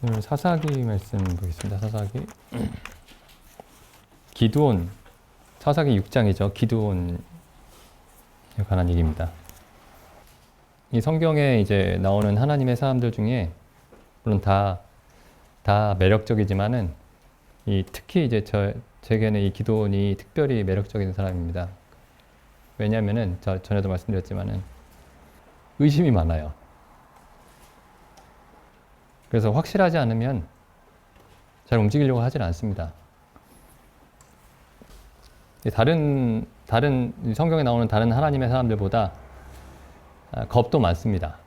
오늘 사사기 말씀 보겠습니다. 사사기 기드온, 사사기 6장이죠. 기드온에 관한 얘기입니다. 이 성경에 이제 나오는 하나님의 사람들 중에 물론 다 매력적이지만은 특히 이제 제게는 이 기드온이 특별히 매력적인 사람입니다. 왜냐하면은 전에도 말씀드렸지만은 의심이 많아요. 그래서 확실하지 않으면 잘 움직이려고 하진 않습니다. 다른 성경에 나오는 다른 하나님의 사람들보다 겁도 많습니다.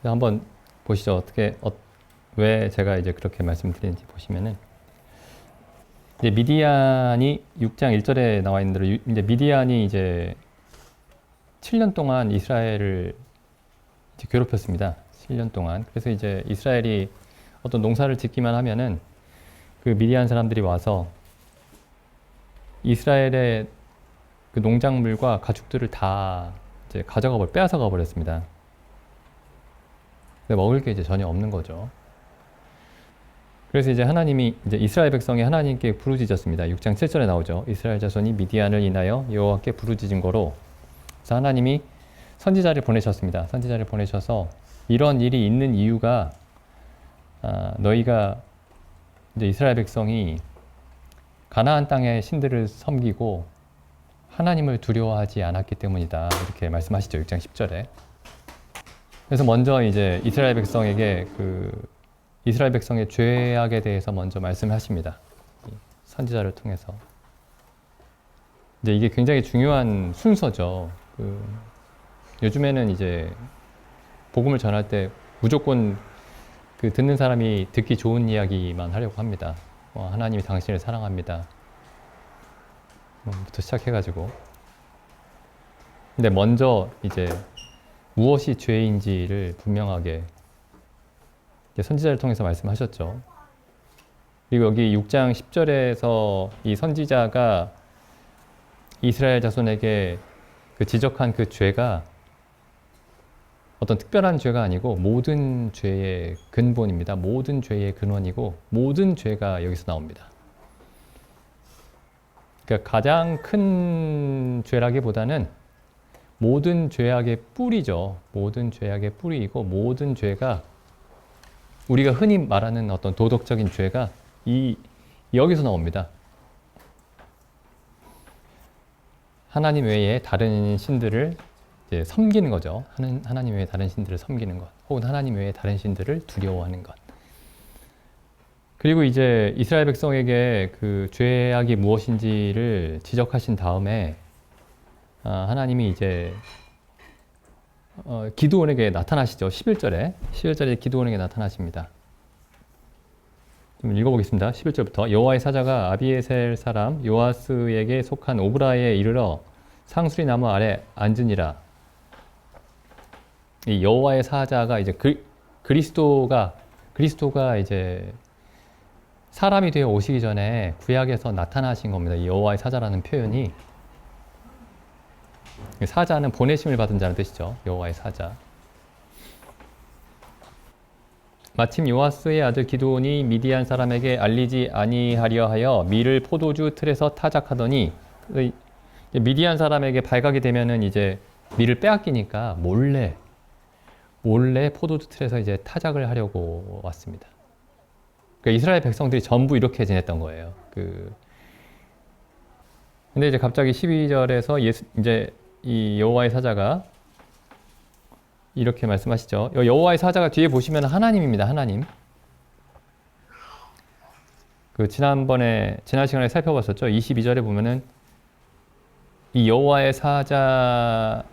한번 보시죠. 왜 제가 이제 그렇게 말씀드리는지 보시면은 이제 미디안이 6장 1절에 나와 있는 대로 이제 미디안이 이제 7년 동안 이스라엘을 이제 괴롭혔습니다. 7년 동안. 그래서 이제 이스라엘이 어떤 농사를 짓기만 하면은 그 미디안 사람들이 와서 이스라엘의 그 농작물과 가축들을 다 이제 빼앗아 가 버렸습니다. 먹을 게 이제 전혀 없는 거죠. 그래서 이제 하나님이 이제 이스라엘 백성이 하나님께 부르짖었습니다. 6장 7절에 나오죠. 이스라엘 자손이 미디안을 인하여 여호와께 부르짖은 거로. 그래서 하나님이 선지자를 보내셨습니다. 선지자를 보내셔서 이런 일이 있는 이유가 너희가 이제 이스라엘 백성이 가나안 땅의 신들을 섬기고 하나님을 두려워하지 않았기 때문이다. 이렇게 말씀하시죠. 6장 10절에. 그래서 먼저 이제 이스라엘 백성에게 이스라엘 백성의 죄악에 대해서 먼저 말씀하십니다. 선지자를 통해서. 이제 이게 굉장히 중요한 순서죠. 요즘에는 이제 복음을 전할 때 무조건 듣는 사람이 듣기 좋은 이야기만 하려고 합니다. 하나님이 당신을 사랑합니다. 부터 시작해가지고. 근데 먼저 이제 무엇이 죄인지를 분명하게 선지자를 통해서 말씀하셨죠. 그리고 여기 6장 10절에서 이 선지자가 이스라엘 자손에게 지적한 그 죄가 어떤 특별한 죄가 아니고 모든 죄의 근본입니다. 모든 죄의 근원이고 모든 죄가 여기서 나옵니다. 그러니까 가장 큰 죄라기보다는 모든 죄악의 뿌리죠. 모든 죄악의 뿌리이고 모든 죄가 우리가 흔히 말하는 어떤 도덕적인 죄가 여기서 나옵니다. 하나님 외에 다른 신들을 이제 섬기는 거죠. 하나님 외에 다른 신들을 섬기는 것, 혹은 하나님 외에 다른 신들을 두려워하는 것. 그리고 이제 이스라엘 백성에게 그 죄악이 무엇인지를 지적하신 다음에 하나님이 이제 기드온에게 나타나시죠. 11절에 기드온에게 나타나십니다. 좀 읽어보겠습니다. 11절부터 여호와의 사자가 아비에셀 사람 요아스에게 속한 오브라에 이르러 상수리 나무 아래 앉으니라. 이 여호와의 사자가 이제 그리스도가 이제 사람이 되어 오시기 전에 구약에서 나타나신 겁니다. 이 여호와의 사자라는 표현이 사자는 보내심을 받은 자는 뜻이죠. 여호와의 사자. 마침 요아스의 아들 기드온이 미디안 사람에게 알리지 아니하려 하여 밀을 포도주 틀에서 타작하더니 미디안 사람에게 발각이 되면은 이제 밀을 빼앗기니까 몰래 포도주 틀에서 이제 타작을 하려고 왔습니다. 그러니까 이스라엘 백성들이 전부 이렇게 지냈던 거예요. 근데 이제 갑자기 12절에서 이제 이 여호와의 사자가 이렇게 말씀하시죠. 여호와의 사자가 뒤에 보시면 하나님입니다. 하나님. 지난 시간에 살펴봤었죠. 22절에 보면은 이 여호와의 사자,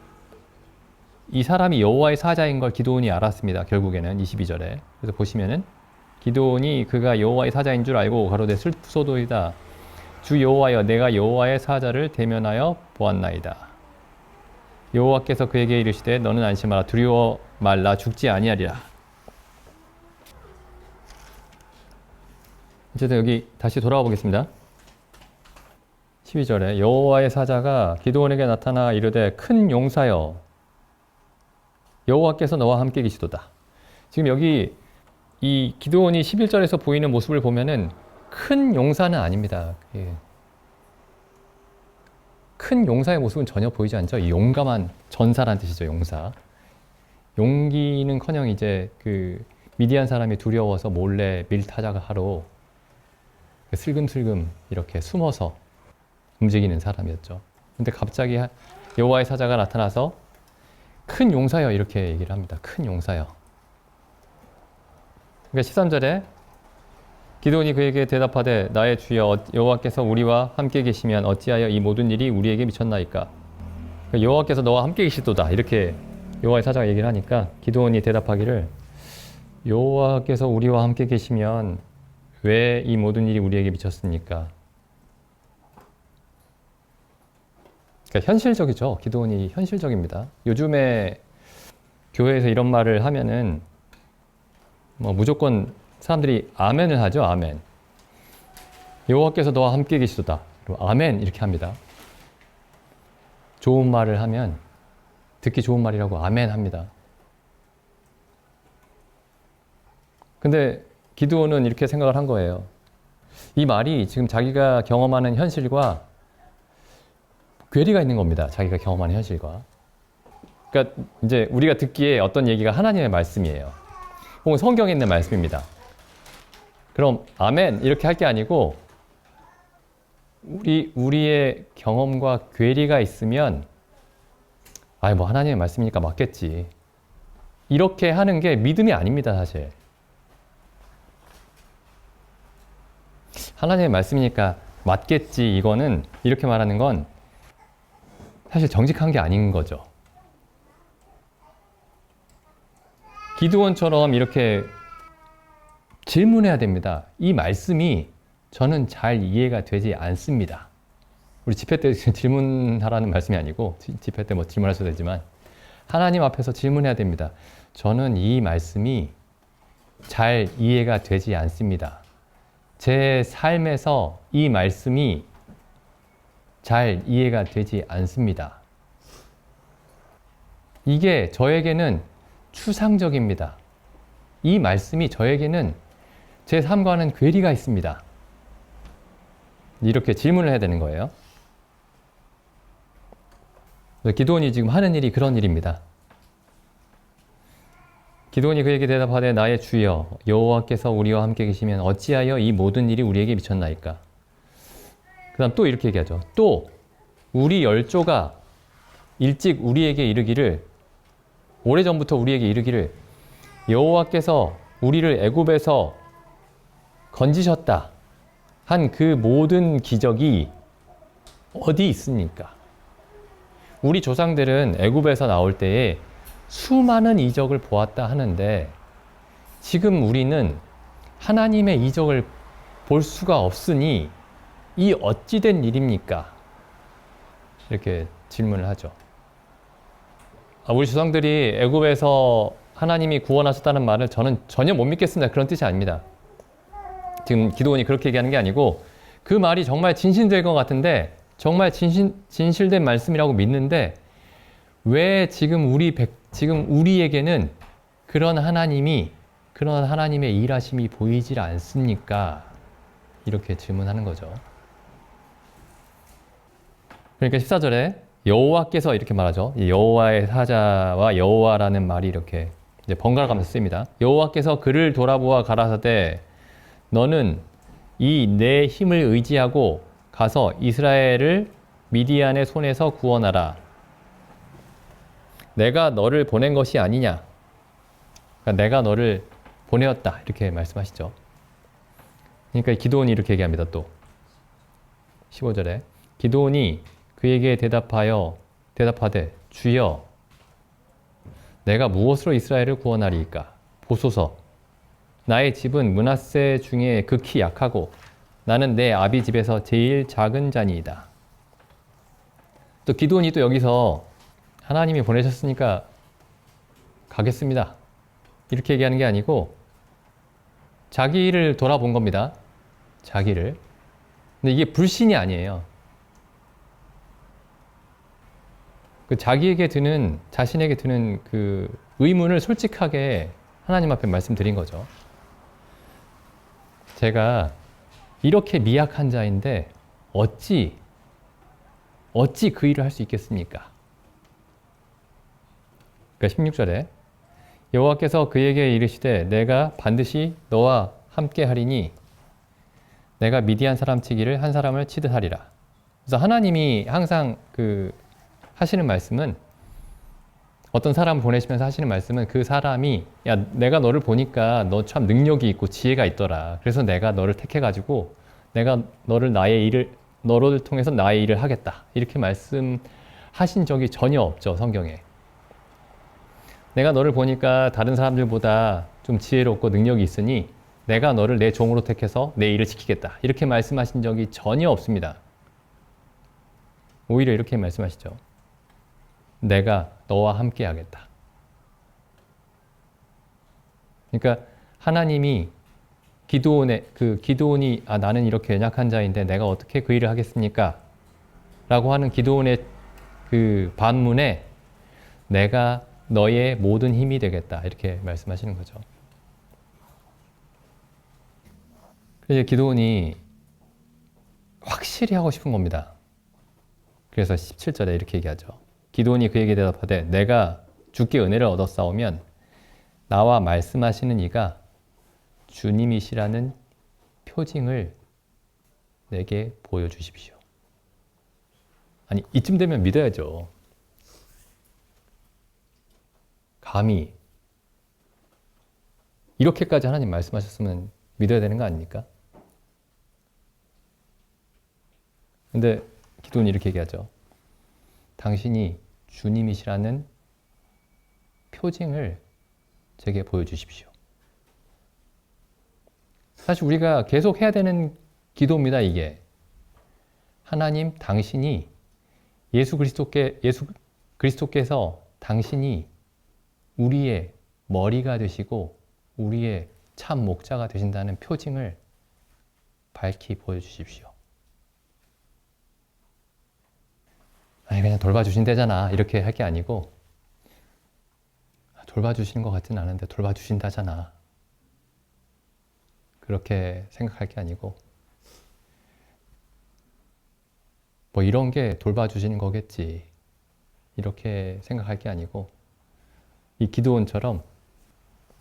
이 사람이 여호와의 사자인 걸 기드온이 알았습니다. 결국에는 22절에. 그래서 보시면은 기드온이 그가 여호와의 사자인 줄 알고 가로되 슬프소도이다. 주 여호와여, 내가 여호와의 사자를 대면하여 보았나이다. 여호와께서 그에게 이르시되 너는 안심하라. 두려워 말라. 죽지 아니하리라. 어쨌든 여기 다시 돌아와 보겠습니다. 12절에 여호와의 사자가 기드온에게 나타나 이르되 큰 용사여, 여호와께서 너와 함께 계시도다. 지금 여기 이 기드온이 11절에서 보이는 모습을 보면은 큰 용사는 아닙니다. 예. 큰 용사의 모습은 전혀 보이지 않죠. 이 용감한 전사란 뜻이죠, 용사. 용기는커녕 이제 그 미디안 사람이 두려워서 몰래 밀타작하러 슬금슬금 이렇게 숨어서 움직이는 사람이었죠. 근데 갑자기 여호와의 사자가 나타나서 큰 용사여 이렇게 얘기를 합니다. 큰 용사여. 그러니까 13절에 기드온이 그에게 대답하되 나의 주여 여호와께서 우리와 함께 계시면 어찌하여 이 모든 일이 우리에게 미쳤나이까. 그러니까 여호와께서 너와 함께 계시도다 이렇게 여호와의 사자가 얘기를 하니까 기드온이 대답하기를 여호와께서 우리와 함께 계시면 왜 이 모든 일이 우리에게 미쳤습니까? 그러니까 현실적이죠. 기드온이 현실적입니다. 요즘에 교회에서 이런 말을 하면은 뭐 무조건 사람들이 아멘을 하죠. 아멘. 여호와께서 너와 함께 계시도다. 그리고 아멘 이렇게 합니다. 좋은 말을 하면 듣기 좋은 말이라고 아멘 합니다. 근데 기드온은 이렇게 생각을 한 거예요. 이 말이 지금 자기가 경험하는 현실과 괴리가 있는 겁니다. 자기가 경험하는 현실과. 그러니까 이제 우리가 듣기에 어떤 얘기가 하나님의 말씀이에요. 혹은 성경에 있는 말씀입니다. 그럼 아멘 이렇게 할 게 아니고 우리의 경험과 괴리가 있으면 뭐 하나님의 말씀이니까 맞겠지. 이렇게 하는 게 믿음이 아닙니다, 사실. 하나님의 말씀이니까 맞겠지. 이거는 이렇게 말하는 건 사실 정직한 게 아닌 거죠. 기드온처럼 이렇게 질문해야 됩니다. 이 말씀이 저는 잘 이해가 되지 않습니다. 우리 집회 때 질문하라는 말씀이 아니고 집회 때 뭐 질문하셔도 되지만 하나님 앞에서 질문해야 됩니다. 저는 이 말씀이 잘 이해가 되지 않습니다. 제 삶에서 이 말씀이 잘 이해가 되지 않습니다. 이게 저에게는 추상적입니다. 이 말씀이 저에게는 제 삶과는 괴리가 있습니다. 이렇게 질문을 해야 되는 거예요. 기드온이 지금 하는 일이 그런 일입니다. 기드온이 그에게 대답하되 나의 주여 여호와께서 우리와 함께 계시면 어찌하여 이 모든 일이 우리에게 미쳤나이까. 그 다음 또 이렇게 얘기하죠. 또 우리 열조가 일찍 우리에게 이르기를 오래전부터 우리에게 이르기를 여호와께서 우리를 애굽에서 건지셨다 한 그 모든 기적이 어디 있습니까? 우리 조상들은 애굽에서 나올 때에 수많은 이적을 보았다 하는데 지금 우리는 하나님의 이적을 볼 수가 없으니 이 어찌된 일입니까? 이렇게 질문을 하죠. 우리 조상들이 애굽에서 하나님이 구원하셨다는 말을 저는 전혀 못 믿겠습니다. 그런 뜻이 아닙니다. 지금 기드온이 그렇게 얘기하는 게 아니고 그 말이 정말 진실될 것 같은데 정말 진실된 말씀이라고 믿는데 왜 지금 우리에게는 그런 하나님의 일하심이 보이질 않습니까? 이렇게 질문하는 거죠. 그러니까 14절에 여호와께서 이렇게 말하죠. 여호와의 사자와 여호와라는 말이 이렇게 이제 번갈아 가면서 쓰입니다. 여호와께서 그를 돌아보아 가라사대 너는 이 내 힘을 의지하고 가서 이스라엘을 미디안의 손에서 구원하라. 내가 너를 보낸 것이 아니냐. 그러니까 내가 너를 보내었다. 이렇게 말씀하시죠. 그러니까 기드온이 이렇게 얘기합니다. 또 15절에 기드온이 그에게 대답하되 주여 내가 무엇으로 이스라엘을 구원하리이까? 보소서 나의 집은 므낫세 중에 극히 약하고 나는 내 아비 집에서 제일 작은 자니이다. 또 기드온이 또 여기서 하나님이 보내셨으니까 가겠습니다. 이렇게 얘기하는 게 아니고 자기를 돌아본 겁니다. 자기를. 근데 이게 불신이 아니에요. 그 자신에게 드는 그 의문을 솔직하게 하나님 앞에 말씀드린 거죠. 제가 이렇게 미약한 자인데 어찌 그 일을 할 수 있겠습니까? 그러니까 16절에 여호와께서 그에게 이르시되 내가 반드시 너와 함께 하리니 내가 미디안 사람 치기를 한 사람을 치듯 하리라. 그래서 하나님이 항상 하시는 말씀은, 어떤 사람을 보내시면서 하시는 말씀은, 그 사람이 야 내가 너를 보니까 너 참 능력이 있고 지혜가 있더라. 그래서 내가 너를 택해가지고 내가 너를 통해서 나의 일을 하겠다. 이렇게 말씀하신 적이 전혀 없죠, 성경에. 내가 너를 보니까 다른 사람들보다 좀 지혜롭고 능력이 있으니 내가 너를 내 종으로 택해서 내 일을 지키겠다. 이렇게 말씀하신 적이 전혀 없습니다. 오히려 이렇게 말씀하시죠. 내가 너와 함께 하겠다. 그러니까 하나님이 기드온이 나는 이렇게 연약한 자인데 내가 어떻게 그 일을 하겠습니까? 라고 하는 기드온의 그 반문에 내가 너의 모든 힘이 되겠다. 이렇게 말씀하시는 거죠. 그래서 기드온이 확실히 하고 싶은 겁니다. 그래서 17절에 이렇게 얘기하죠. 기드온이 그에게 대답하되 내가 주께 은혜를 얻었사오면 나와 말씀하시는 이가 주님이시라는 표징을 내게 보여주십시오. 아니 이쯤 되면 믿어야죠. 감히 이렇게까지 하나님 말씀하셨으면 믿어야 되는 거 아닙니까? 근데 기도는 이렇게 얘기하죠. 당신이 주님이시라는 표징을 제게 보여주십시오. 사실 우리가 계속 해야 되는 기도입니다, 이게. 하나님, 당신이 예수 그리스도께서 당신이 우리의 머리가 되시고 우리의 참 목자가 되신다는 표징을 밝히 보여주십시오. 아니 그냥 돌봐주신다잖아 이렇게 할 게 아니고, 돌봐주시는 것 같지는 않은데 돌봐주신다잖아 그렇게 생각할 게 아니고, 뭐 이런 게 돌봐주시는 거겠지 이렇게 생각할 게 아니고, 이 기드온처럼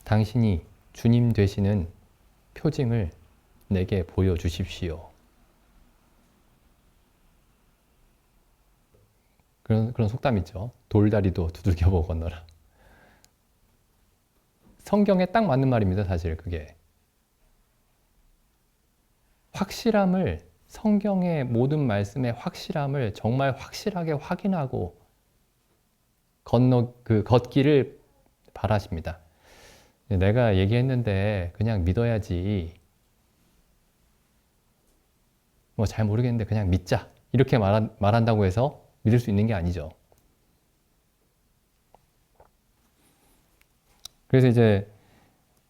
당신이 주님 되시는 표징을 내게 보여주십시오. 그런 속담 있죠. 돌다리도 두들겨보고 건너라. 성경에 딱 맞는 말입니다, 사실 그게. 확실함을, 성경의 모든 말씀의 확실함을 정말 확실하게 확인하고 걷기를 바라십니다. 내가 얘기했는데 그냥 믿어야지, 뭐 잘 모르겠는데 그냥 믿자 이렇게 말한다고 해서 믿을 수 있는 게 아니죠. 그래서 이제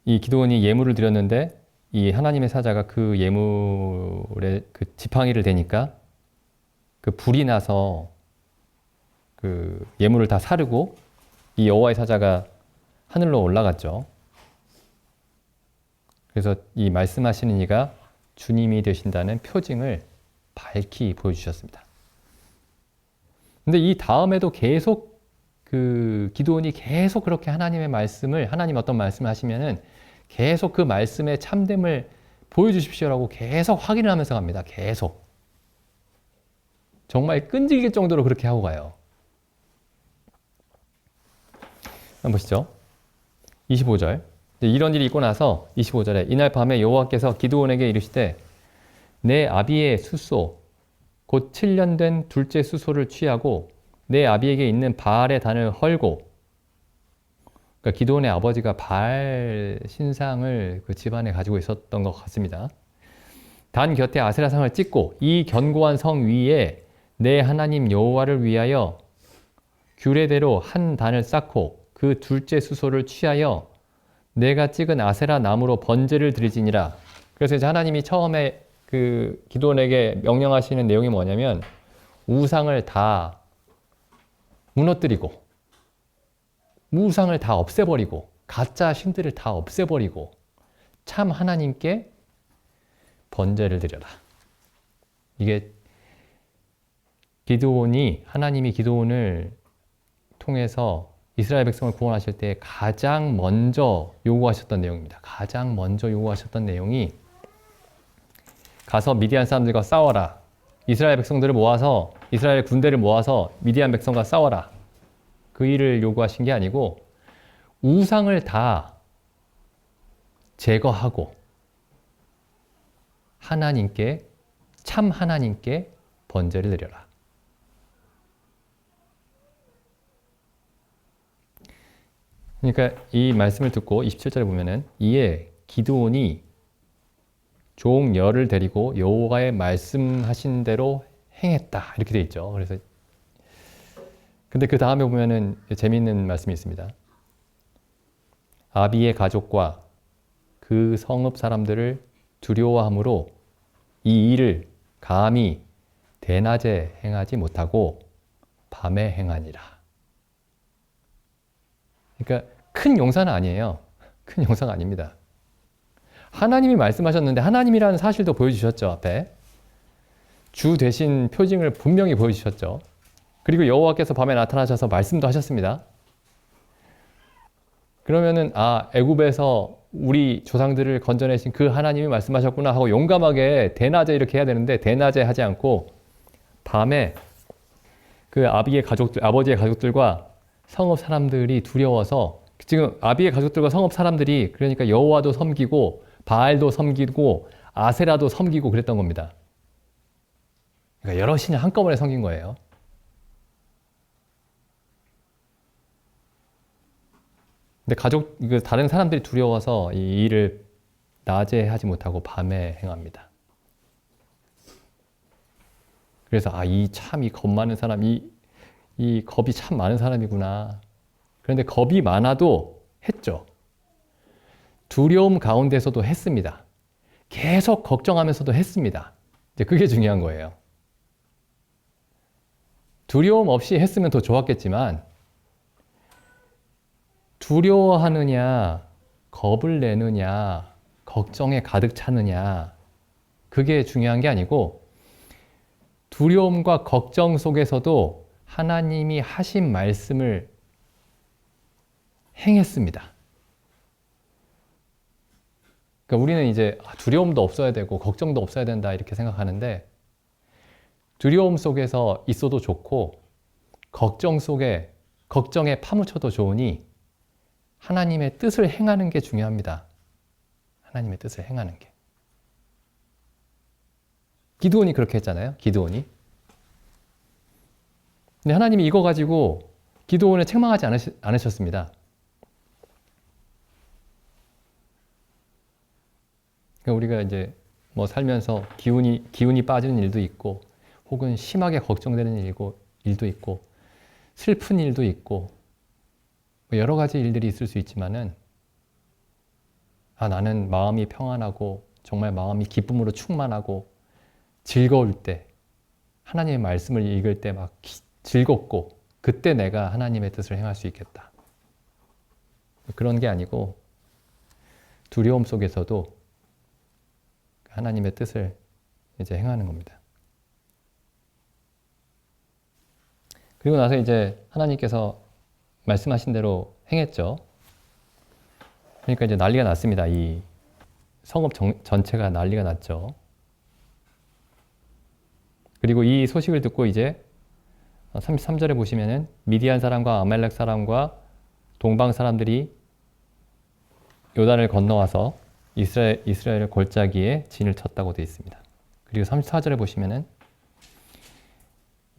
이 기드온이 예물을 드렸는데 이 하나님의 사자가 그 예물에 그 지팡이를 대니까 그 불이 나서 그 예물을 다 사르고 이 여호와의 사자가 하늘로 올라갔죠. 그래서 이 말씀하시는 이가 주님이 되신다는 표징을 밝히 보여주셨습니다. 근데 이 다음에도 계속 기드온이 계속 그렇게 하나님의 말씀을, 하나님 어떤 말씀을 하시면은 계속 그 말씀의 참됨을 보여주십시오라고 계속 확인을 하면서 갑니다. 계속. 정말 끈질길 정도로 그렇게 하고 가요. 한번 보시죠. 25절. 이런 일이 있고 나서 25절에 이날 밤에 여호와께서 기드온에게 이르시되 내 아비의 숫소 곧 7년 된 둘째 숫소를 취하고 내 아비에게 있는 바알의 단을 헐고, 그러니까 기드온의 아버지가 바알 신상을 그 집안에 가지고 있었던 것 같습니다. 단 곁에 아세라상을 찍고 이 견고한 성 위에 내 하나님 여호와를 위하여 규례대로 한 단을 쌓고 그 둘째 숫소를 취하여 내가 찍은 아세라 나무로 번제를 드리지니라. 그래서 이제 하나님이 처음에 그 기드온에게 명령하시는 내용이 뭐냐면 우상을 다 무너뜨리고 우상을 다 없애버리고 가짜 신들을 다 없애버리고 참 하나님께 번제를 드려라. 이게 하나님이 기드온을 통해서 이스라엘 백성을 구원하실 때 가장 먼저 요구하셨던 내용입니다. 가장 먼저 요구하셨던 내용이 가서 미디안 사람들과 싸워라. 이스라엘 백성들을 모아서, 이스라엘 군대를 모아서 미디안 백성과 싸워라. 그 일을 요구하신 게 아니고 우상을 다 제거하고 참 하나님께 번제를 드려라. 그러니까 이 말씀을 듣고 27절에 보면은 이에 기드온이 종 열을 데리고 여호와의 말씀하신 대로 행했다. 이렇게 돼 있죠. 그래서 근데 그 다음에 보면은 재미있는 말씀이 있습니다. 아비의 가족과 그 성읍 사람들을 두려워함으로 이 일을 감히 대낮에 행하지 못하고 밤에 행하니라. 그러니까 큰 용사는 아니에요. 큰 용사가 아닙니다. 하나님이 말씀하셨는데 하나님이라는 사실도 보여주셨죠. 앞에 주 대신 표징을 분명히 보여주셨죠. 그리고 여호와께서 밤에 나타나셔서 말씀도 하셨습니다. 그러면은 애굽에서 우리 조상들을 건져내신 그 하나님이 말씀하셨구나 하고 용감하게 대낮에 이렇게 해야 되는데 대낮에 하지 않고 밤에 그 아버지의 가족들과 성읍 사람들이 두려워서 지금 아비의 가족들과 성읍 사람들이 그러니까 여호와도 섬기고 바알도 섬기고 아세라도 섬기고 그랬던 겁니다. 그러니까 여러 신을 한꺼번에 섬긴 거예요. 근데 다른 사람들이 두려워서 이 일을 낮에 하지 못하고 밤에 행합니다. 그래서 이 겁 많은 사람, 이 겁이 참 많은 사람이구나. 그런데 겁이 많아도 했죠. 두려움 가운데서도 했습니다. 계속 걱정하면서도 했습니다. 이제 그게 중요한 거예요. 두려움 없이 했으면 더 좋았겠지만 두려워하느냐, 겁을 내느냐, 걱정에 가득 차느냐, 그게 중요한 게 아니고 두려움과 걱정 속에서도 하나님이 하신 말씀을 행했습니다. 그러니까 우리는 이제 두려움도 없어야 되고 걱정도 없어야 된다 이렇게 생각하는데 두려움 속에서 있어도 좋고 걱정에 파묻혀도 좋으니 하나님의 뜻을 행하는 게 중요합니다. 하나님의 뜻을 행하는 게. 기드온이 그렇게 했잖아요. 기드온이. 근데 하나님이 이거 가지고 기드온을 책망하지 않으셨습니다. 그러니까 우리가 이제 살면서 기운이 빠지는 일도 있고, 혹은 심하게 걱정되는 일도 있고, 슬픈 일도 있고, 여러 가지 일들이 있을 수 있지만은, 나는 마음이 평안하고, 정말 마음이 기쁨으로 충만하고, 즐거울 때, 하나님의 말씀을 읽을 때 막 즐겁고, 그때 내가 하나님의 뜻을 행할 수 있겠다. 그런 게 아니고, 두려움 속에서도 하나님의 뜻을 이제 행하는 겁니다. 그리고 나서 이제 하나님께서 말씀하신 대로 행했죠. 그러니까 이제 난리가 났습니다. 이 성읍 전체가 난리가 났죠. 그리고 이 소식을 듣고 이제 33절에 보시면은 미디안 사람과 아말렉 사람과 동방 사람들이 요단을 건너와서 이스라엘의 골짜기에 진을 쳤다고 되어 있습니다. 그리고 34절에 보시면은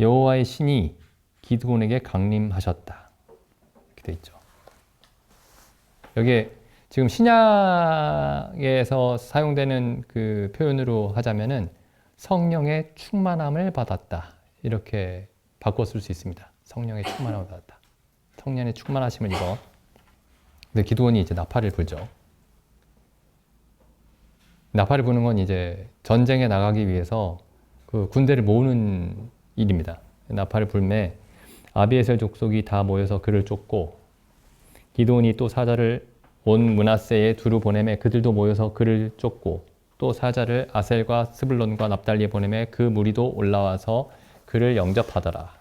여호와의 신이 기드온에게 강림하셨다. 이렇게 되어 있죠. 여기에 지금 신약에서 사용되는 그 표현으로 하자면은 성령의 충만함을 받았다. 이렇게 바꿔 쓸 수 있습니다. 성령의 충만함을 받았다. 성령의 충만하심을 입어. 근데 기드온이 이제 나팔을 불죠. 나팔을 부는 건 이제 전쟁에 나가기 위해서 그 군대를 모으는 일입니다. 나팔을 불매 아비에셀 족속이 다 모여서 그를 쫓고 기드온이 또 사자를 온 므낫세에 두루 보내매 그들도 모여서 그를 쫓고 또 사자를 아셀과 스불론과 납달리에 보내매 그 무리도 올라와서 그를 영접하더라.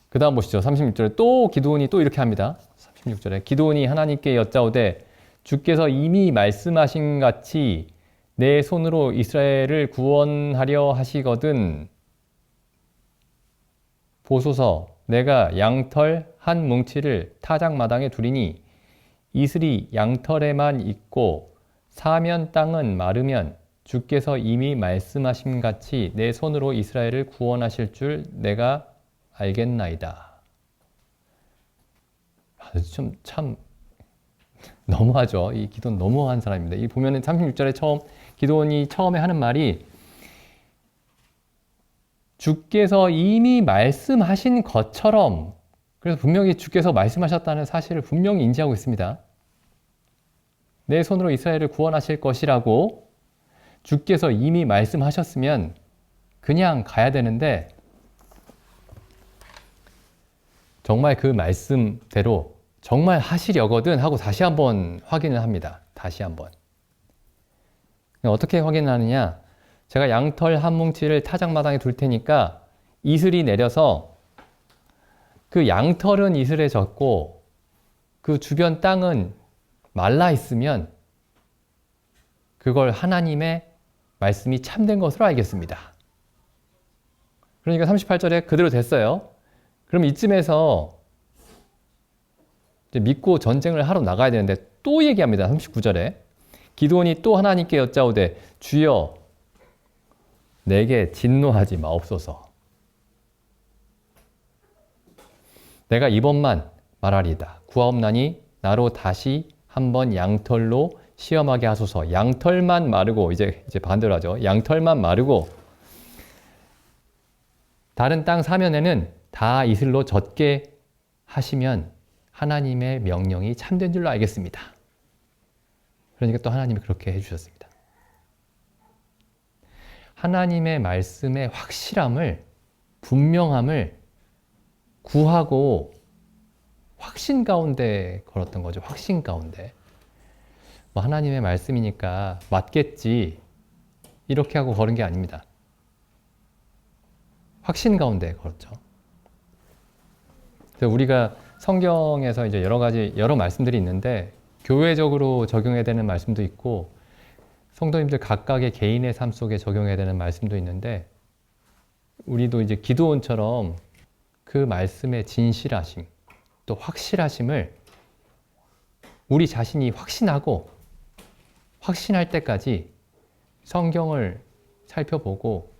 그 다음 보시죠. 36절에 또 기드온이 또 이렇게 합니다. 36절에 기드온이 하나님께 여짜오되 주께서 이미 말씀하신 같이 내 손으로 이스라엘을 구원하려 하시거든 보소서. 내가 양털 한 뭉치를 타작마당에 두리니 이슬이 양털에만 있고 사면 땅은 마르면 주께서 이미 말씀하신 같이 내 손으로 이스라엘을 구원하실 줄 내가 알겠나이다. 참 너무하죠. 이 기도는 너무한 사람입니다. 이 보면은 36절에 기도원이 처음에 하는 말이 주께서 이미 말씀하신 것처럼, 그래서 분명히 주께서 말씀하셨다는 사실을 분명히 인지하고 있습니다. 내 손으로 이스라엘을 구원하실 것이라고 주께서 이미 말씀하셨으면 그냥 가야 되는데 정말 그 말씀대로 정말 하시려거든 하고 다시 한번 확인을 합니다. 다시 한번. 어떻게 확인하느냐? 제가 양털 한 뭉치를 타작마당에 둘 테니까 이슬이 내려서 그 양털은 이슬에 젖고 그 주변 땅은 말라 있으면 그걸 하나님의 말씀이 참된 것으로 알겠습니다. 그러니까 38절에 그대로 됐어요. 그럼 이쯤에서 이제 믿고 전쟁을 하러 나가야 되는데 또 얘기합니다. 39절에 기드온이 또 하나님께 여짜오되 주여 내게 진노하지 마옵소서. 내가 이번만 말하리이다. 구하옵나니 나로 다시 한번 양털로 시험하게 하소서. 양털만 마르고 이제 반대로 하죠. 양털만 마르고 다른 땅 사면에는 다 이슬로 젖게 하시면 하나님의 명령이 참된 줄로 알겠습니다. 그러니까 또 하나님이 그렇게 해주셨습니다. 하나님의 말씀의 확실함을, 분명함을 구하고 확신 가운데 걸었던 거죠. 확신 가운데. 뭐 하나님의 말씀이니까 맞겠지 이렇게 하고 걸은 게 아닙니다. 확신 가운데 걸었죠. 그래서 우리가 성경에서 이제 여러 말씀들이 있는데 교회적으로 적용해야 되는 말씀도 있고 성도님들 각각의 개인의 삶 속에 적용해야 되는 말씀도 있는데 우리도 이제 기드온처럼 그 말씀의 진실하심 또 확실하심을 우리 자신이 확신하고 확신할 때까지 성경을 살펴보고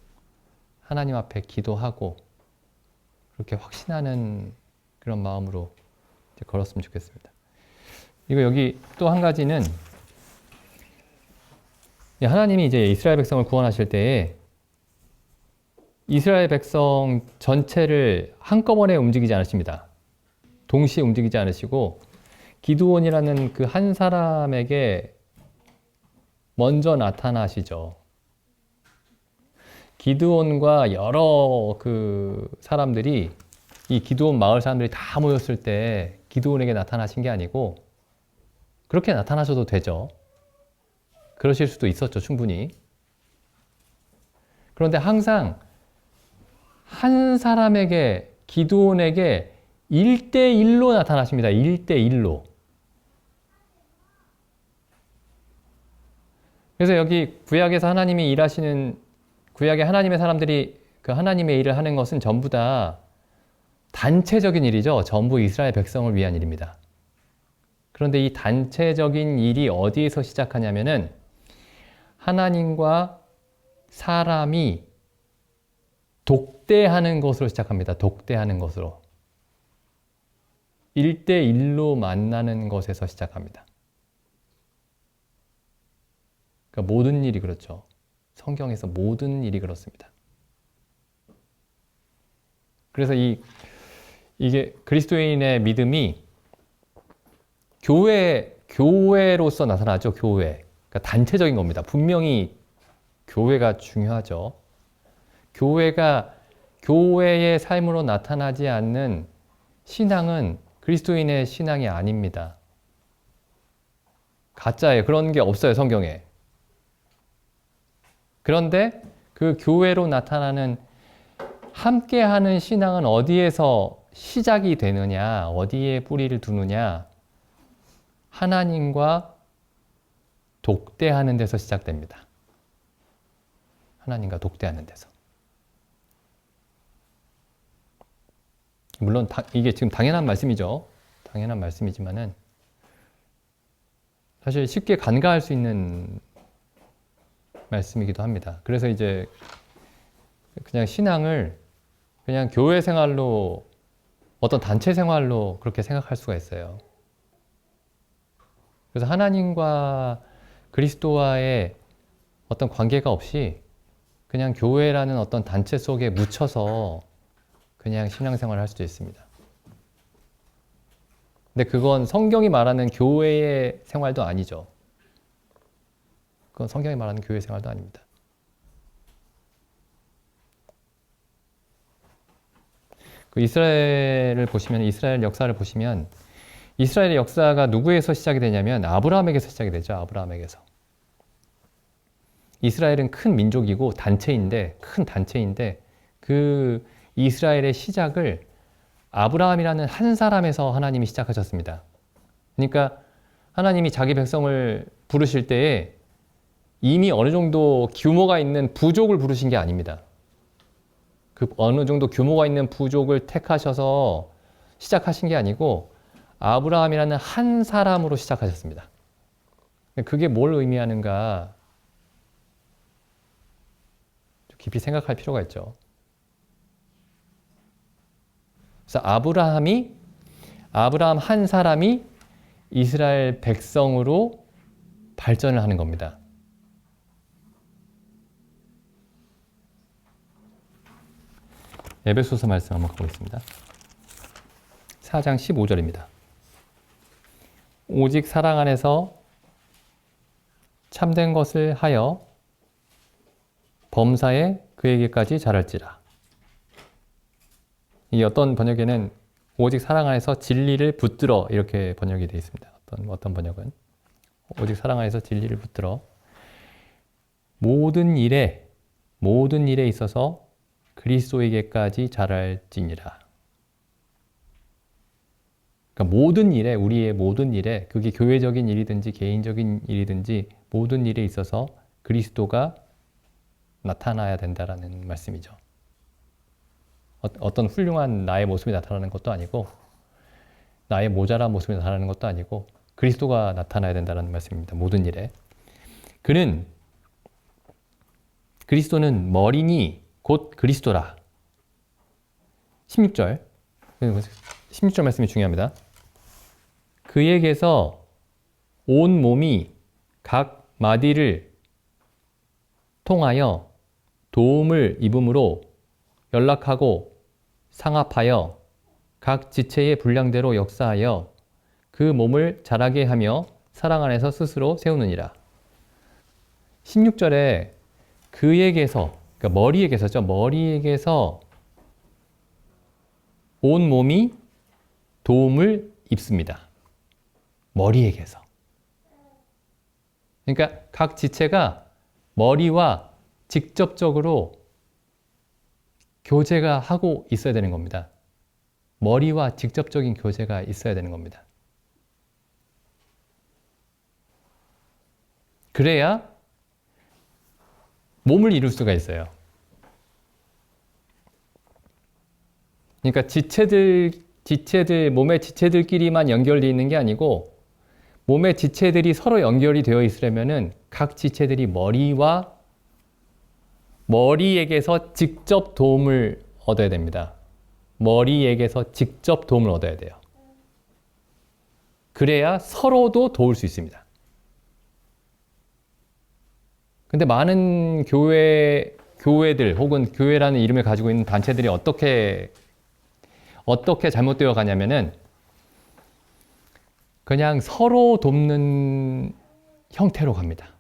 하나님 앞에 기도하고 그렇게 확신하는 그런 마음으로 이제 걸었으면 좋겠습니다. 이거 여기 또 한 가지는 하나님이 이제 이스라엘 백성을 구원하실 때에 이스라엘 백성 전체를 한꺼번에 움직이지 않으십니다. 동시에 움직이지 않으시고 기드온이라는 그 한 사람에게 먼저 나타나시죠. 기드온과 여러 그 사람들이 이 기드온 마을 사람들이 다 모였을 때 기드온에게 나타나신 게 아니고 그렇게 나타나셔도 되죠. 그러실 수도 있었죠, 충분히. 그런데 항상 한 사람에게, 기드온에게 1대1로 나타나십니다. 1대1로. 그래서 여기 구약에서 하나님이 일하시는, 구약의 하나님의 사람들이 그 하나님의 일을 하는 것은 전부 다 단체적인 일이죠. 전부 이스라엘 백성을 위한 일입니다. 그런데 이 단체적인 일이 어디에서 시작하냐면은 하나님과 사람이 독대하는 것으로 시작합니다. 독대하는 것으로. 1대1로 만나는 것에서 시작합니다. 그러니까 모든 일이 그렇죠. 성경에서 모든 일이 그렇습니다. 그래서 이게 그리스도인의 믿음이 교회로서 나타나죠. 교회. 그러니까 단체적인 겁니다. 분명히 교회가 중요하죠. 교회의 삶으로 나타나지 않는 신앙은 그리스도인의 신앙이 아닙니다. 가짜예요. 그런 게 없어요, 성경에. 그런데 그 교회로 나타나는 함께하는 신앙은 어디에서 시작이 되느냐, 어디에 뿌리를 두느냐, 하나님과 독대하는 데서 시작됩니다. 하나님과 독대하는 데서. 물론 이게 지금 당연한 말씀이죠. 당연한 말씀이지만은 사실 쉽게 간과할 수 있는 말씀이기도 합니다. 그래서 이제 그냥 신앙을 그냥 교회 생활로, 어떤 단체 생활로 그렇게 생각할 수가 있어요. 그래서 하나님과 그리스도와의 어떤 관계가 없이 그냥 교회라는 어떤 단체 속에 묻혀서 그냥 신앙생활을 할 수도 있습니다. 근데 그건 성경이 말하는 교회의 생활도 아니죠. 그건 성경이 말하는 교회 생활도 아닙니다. 그 이스라엘 역사를 보시면 이스라엘의 역사가 누구에서 시작이 되냐면 아브라함에게서 시작이 되죠. 아브라함에게서. 이스라엘은 큰 민족이고 큰 단체인데 그 이스라엘의 시작을 아브라함이라는 한 사람에서 하나님이 시작하셨습니다. 그러니까 하나님이 자기 백성을 부르실 때에 이미 어느 정도 규모가 있는 부족을 부르신 게 아닙니다. 그 어느 정도 규모가 있는 부족을 택하셔서 시작하신 게 아니고 아브라함이라는 한 사람으로 시작하셨습니다. 그게 뭘 의미하는가 깊이 생각할 필요가 있죠. 그래서 아브라함 한 사람이 이스라엘 백성으로 발전을 하는 겁니다. 에베소서 말씀 한번 보겠습니다. 4장 15절입니다. 오직 사랑 안에서 참된 것을 하여 범사에 그에게까지 자랄지라. 이 어떤 번역에는 오직 사랑 안에서 진리를 붙들어 이렇게 번역이 되어 있습니다. 어떤 번역은 오직 사랑 안에서 진리를 붙들어 모든 일에 있어서 그리스도에게까지 자랄지니라. 그러니까 우리의 모든 일에, 그게 교회적인 일이든지 개인적인 일이든지 모든 일에 있어서 그리스도가 나타나야 된다라는 말씀이죠. 어떤 훌륭한 나의 모습이 나타나는 것도 아니고 나의 모자란 모습이 나타나는 것도 아니고 그리스도가 나타나야 된다는 말씀입니다. 모든 일에. 그리스도는 머리니 곧 그리스도라. 16절 말씀이 중요합니다. 그에게서 온 몸이 각 마디를 통하여 도움을 입음으로 연락하고 상합하여 각 지체의 분량대로 역사하여 그 몸을 자라게 하며 사랑 안에서 스스로 세우느니라. 16절에 그에게서, 그러니까 머리에게서 온 몸이 도움을 입습니다. 머리에게서. 그러니까 각 지체가 머리와 직접적으로 교제가 하고 있어야 되는 겁니다. 머리와 직접적인 교제가 있어야 되는 겁니다. 그래야 몸을 이룰 수가 있어요. 그러니까 몸의 지체들끼리만 연결되어 있는 게 아니고 몸의 지체들이 서로 연결이 되어 있으려면은 각 지체들이 머리에게서 직접 도움을 얻어야 됩니다. 머리에게서 직접 도움을 얻어야 돼요. 그래야 서로도 도울 수 있습니다. 근데 많은 교회들 혹은 교회라는 이름을 가지고 있는 단체들이 어떻게 잘못되어 가냐면은 그냥 서로 돕는 형태로 갑니다.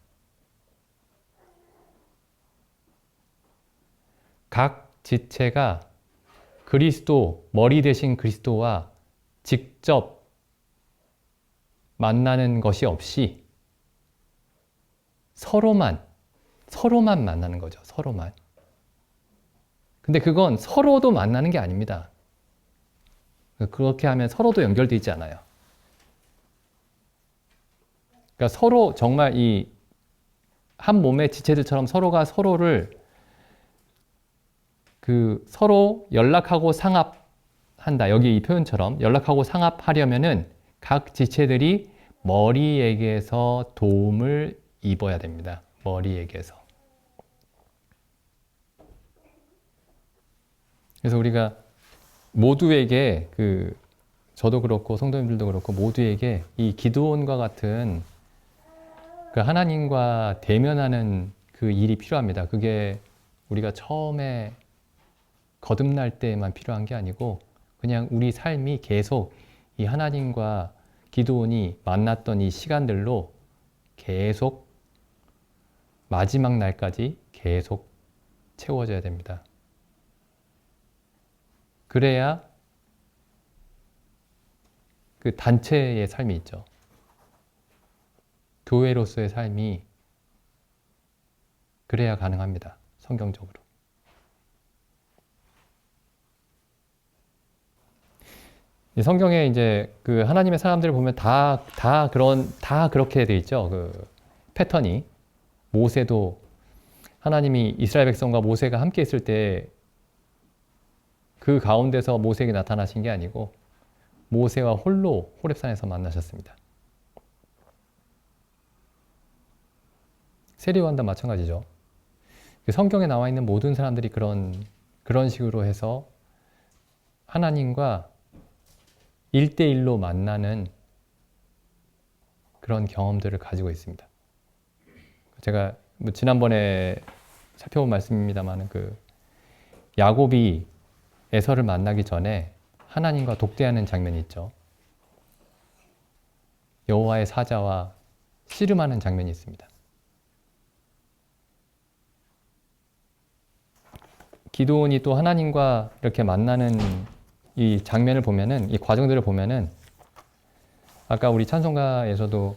각 지체가 머리 대신 그리스도와 직접 만나는 것이 없이 서로만 서로만 만나는 거죠. 서로만. 근데 그건 서로도 만나는 게 아닙니다. 그렇게 하면 서로도 연결되어 있지 않아요. 그러니까 서로 정말 이 한 몸의 지체들처럼 서로가 서로를 서로 연락하고 상합한다. 여기 이 표현처럼 연락하고 상합하려면은 각 지체들이 머리에게서 도움을 입어야 됩니다. 머리에게서. 그래서 우리가 모두에게 저도 그렇고 성도님들도 그렇고 모두에게 이 기드온과 같은 하나님과 대면하는 그 일이 필요합니다. 그게 우리가 처음에 거듭날 때만 필요한 게 아니고 그냥 우리 삶이 계속 이 하나님과 기드온이 만났던 이 시간들로 계속 마지막 날까지 계속 채워져야 됩니다. 그래야 그 단체의 삶이 있죠. 교회로서의 삶이 그래야 가능합니다. 성경적으로. 이 성경에 이제 하나님의 사람들을 보면 다 그렇게 돼 있죠. 패턴이. 모세도 하나님이 이스라엘 백성과 모세가 함께 있을 때 그 가운데서 모세에게 나타나신 게 아니고 모세와 홀로 호렙산에서 만나셨습니다. 세례요한도 마찬가지죠. 성경에 나와 있는 모든 사람들이 그런 식으로 해서 하나님과 1대1로 만나는 그런 경험들을 가지고 있습니다. 제가 지난번에 살펴본 말씀입니다만 야곱이 에서를 만나기 전에 하나님과 독대하는 장면이 있죠. 여호와의 사자와 씨름하는 장면이 있습니다. 기드온이 또 하나님과 이렇게 만나는 이 장면을 보면은, 이 과정들을 보면은, 아까 우리 찬송가에서도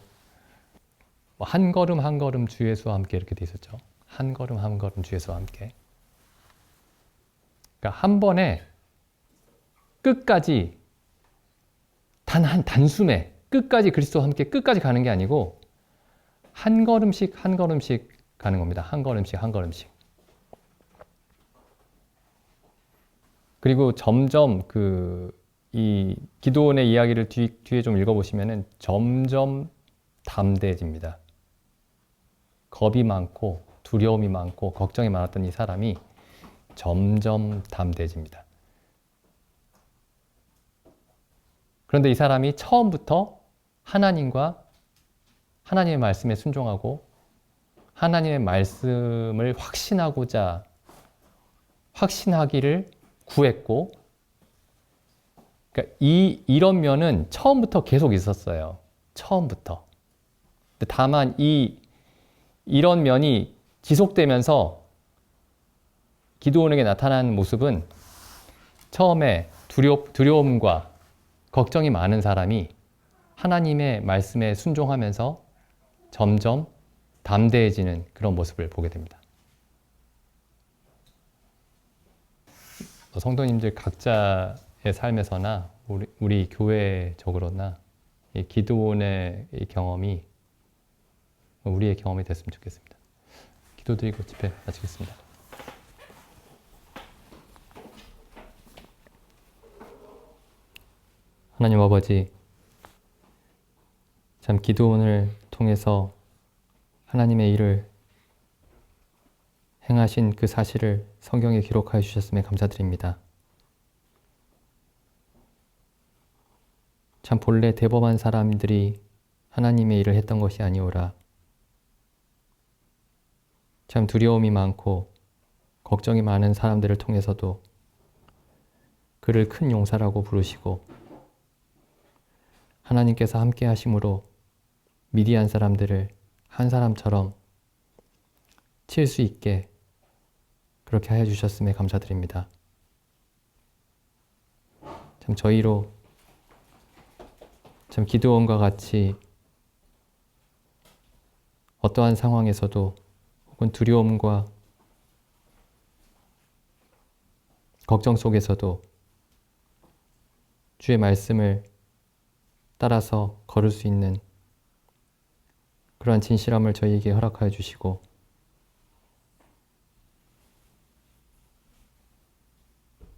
한 걸음 한 걸음 주 예수와 함께 이렇게 돼 있었죠. 한 걸음 한 걸음 주 예수와 함께. 그러니까 한 번에 끝까지 단숨에 끝까지 그리스도와 함께 끝까지 가는 게 아니고 한 걸음씩 한 걸음씩 가는 겁니다. 한 걸음씩 한 걸음씩. 그리고 점점 이 기드온의 이야기를 뒤에 좀 읽어보시면은 점점 담대해집니다. 겁이 많고 두려움이 많고 걱정이 많았던 이 사람이 점점 담대해집니다. 그런데 이 사람이 처음부터 하나님과 하나님의 말씀에 순종하고 하나님의 말씀을 확신하기를 구했고, 그러니까 이런 면은 처음부터 계속 있었어요. 처음부터. 근데 다만 이런 면이 지속되면서 기드온에게 나타난 모습은 처음에 두려움과 걱정이 많은 사람이 하나님의 말씀에 순종하면서 점점 담대해지는 그런 모습을 보게 됩니다. 성도님들 각자의 삶에서나 우리 교회적으로나 이 기드온의 이 경험이 우리의 경험이 됐으면 좋겠습니다. 기도드리고 집회 마치겠습니다. 하나님 아버지, 참 기드온을 통해서 하나님의 일을 행하신 그 사실을 성경에 기록하여 주셨음에 감사드립니다. 참 본래 대범한 사람들이 하나님의 일을 했던 것이 아니오라. 참 두려움이 많고 걱정이 많은 사람들을 통해서도 그를 큰 용사라고 부르시고 하나님께서 함께 하심으로 미디안 사람들을 한 사람처럼 칠 수 있게 그렇게 하여 주셨음에 감사드립니다. 참 저희로 참 기드온과 같이 어떠한 상황에서도 혹은 두려움과 걱정 속에서도 주의 말씀을 따라서 걸을 수 있는 그러한 진실함을 저희에게 허락하여 주시고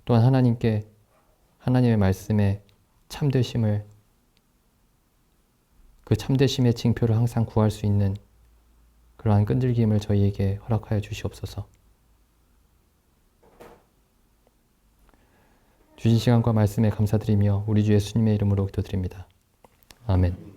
또한 하나님의 말씀에 참되심을 그 참되심의 징표를 항상 구할 수 있는 그러한 끈질김을 저희에게 허락하여 주시옵소서. 주신 시간과 말씀에 감사드리며 우리 주 예수님의 이름으로 기도드립니다. 아멘.